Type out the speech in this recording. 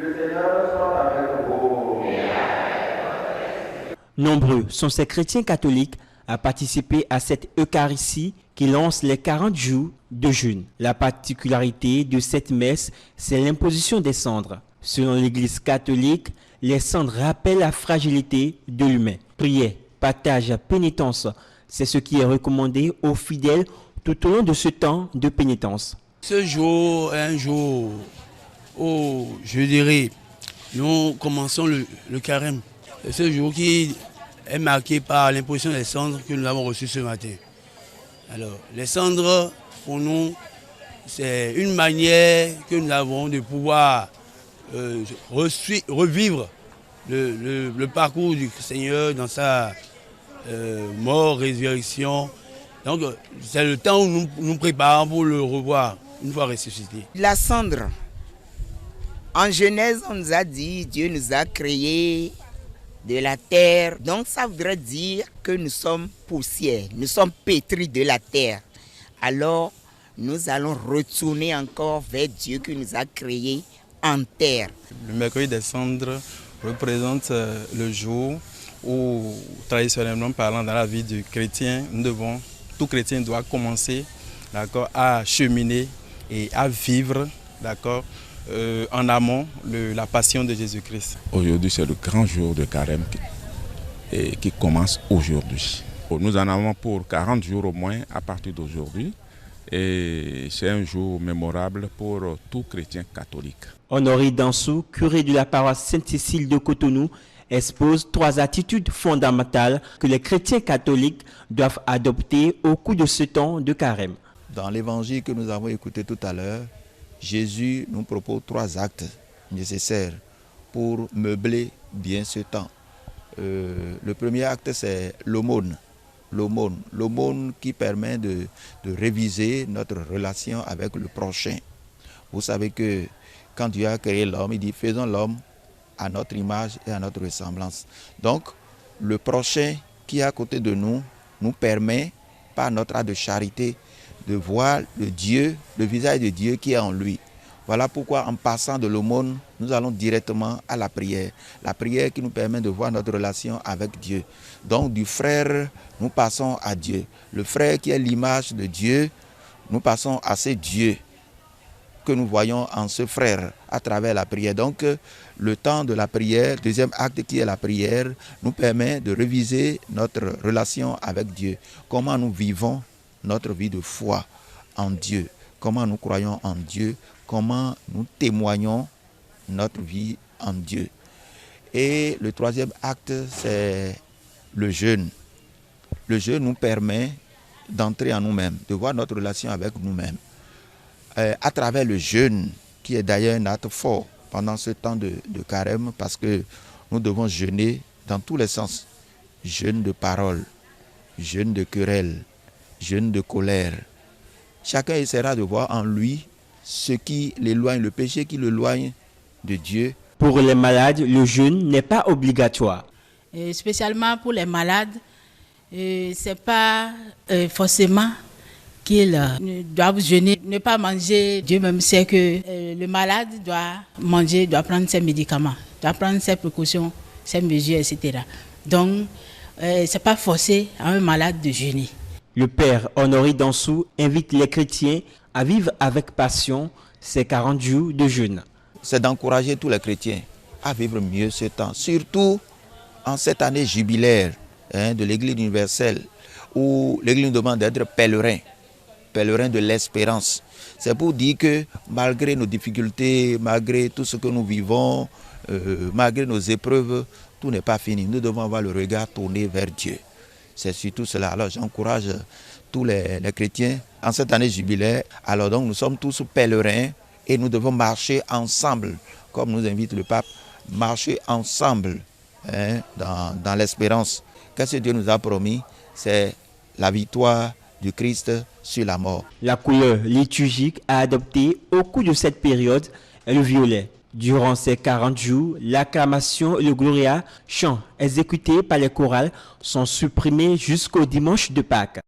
Le Seigneur soit avec vous. Nombreux sont ces chrétiens catholiques à participer à cette Eucharistie qui lance les 40 jours de jeûne. La particularité de cette messe, c'est l'imposition des cendres. Selon l'Église catholique, les cendres rappellent la fragilité de l'humain. Prière, partage, pénitence, c'est ce qui est recommandé aux fidèles tout au long de ce temps de pénitence. Ce jour est un jour où, je dirais, nous commençons le carême. C'est ce jour qui est marqué par l'imposition des cendres que nous avons reçues ce matin. Alors, les cendres, pour nous, c'est une manière que nous avons de pouvoir revivre le parcours du Seigneur dans sa mort, résurrection. Donc, c'est le temps où nous nous préparons pour le revoir une fois ressuscité. La cendre. En Genèse, on nous a dit, Dieu nous a créés de la terre. Donc ça voudrait dire que nous sommes poussière, nous sommes pétris de la terre. Alors nous allons retourner encore vers Dieu qui nous a créés en terre. Le mercredi des cendres représente le jour où, traditionnellement parlant, dans la vie du chrétien, tout chrétien doit commencer, à cheminer et à vivre, en amont la passion de Jésus-Christ. Aujourd'hui, c'est le grand jour de carême qui commence aujourd'hui. Nous en avons pour 40 jours au moins à partir d'aujourd'hui. Et c'est un jour mémorable pour tout chrétien catholique. Honoré Dansou, curé de la paroisse Sainte-Cécile de Cotonou, expose 3 attitudes fondamentales que les chrétiens catholiques doivent adopter au cours de ce temps de carême. Dans l'évangile que nous avons écouté tout à l'heure, Jésus nous propose 3 actes nécessaires pour meubler bien ce temps. Le premier acte, c'est l'aumône. L'aumône qui permet de réviser notre relation avec le prochain. Vous savez que quand Dieu a créé l'homme, il dit « faisons l'homme à notre image et à notre ressemblance ». Donc, le prochain qui est à côté de nous permet, par notre acte de charité, de voir le visage de Dieu qui est en lui. Voilà pourquoi en passant de l'aumône, nous allons directement à la prière. La prière qui nous permet de voir notre relation avec Dieu. Donc du frère, nous passons à Dieu. Le frère qui est l'image de Dieu, nous passons à ce Dieu que nous voyons en ce frère à travers la prière. Donc le temps de la prière, deuxième acte qui est la prière, nous permet de réviser notre relation avec Dieu. Comment nous vivons notre vie de foi en Dieu, comment nous croyons en Dieu, comment nous témoignons notre vie en Dieu. Et le troisième acte, c'est le jeûne. Le jeûne nous permet d'entrer en nous-mêmes, de voir notre relation avec nous-mêmes. À travers le jeûne, qui est d'ailleurs un acte fort pendant ce temps de carême, parce que nous devons jeûner dans tous les sens. Jeûne de parole, jeûne de querelle, jeûne de colère. Chacun essaiera de voir en lui ce qui l'éloigne, le péché qui l'éloigne de Dieu. Pour les malades, le jeûne n'est pas obligatoire. Spécialement pour les malades, ce n'est pas forcément qu'ils doivent jeûner, ne pas manger. Dieu même sait que le malade doit manger, doit prendre ses médicaments, doit prendre ses précautions, ses mesures, etc. Donc, ce n'est pas forcé à un malade de jeûner. Le père Honoré Dansou invite les chrétiens à vivre avec passion ces 40 jours de jeûne. C'est d'encourager tous les chrétiens à vivre mieux ce temps, surtout en cette année jubilaire de l'Église universelle, où l'Église nous demande d'être pèlerins de l'espérance. C'est pour dire que malgré nos difficultés, malgré tout ce que nous vivons, malgré nos épreuves, tout n'est pas fini. Nous devons avoir le regard tourné vers Dieu. C'est surtout cela. Alors j'encourage tous les chrétiens en cette année jubilaire. Alors donc nous sommes tous pèlerins et nous devons marcher ensemble, comme nous invite le pape, marcher ensemble dans l'espérance. Qu'est-ce que Dieu nous a promis? C'est la victoire du Christ sur la mort. La couleur liturgique à adopter au cours de cette période est le violet. Durant ces 40 jours, l'acclamation et le gloria, chants exécutés par les chorales, sont supprimés jusqu'au dimanche de Pâques.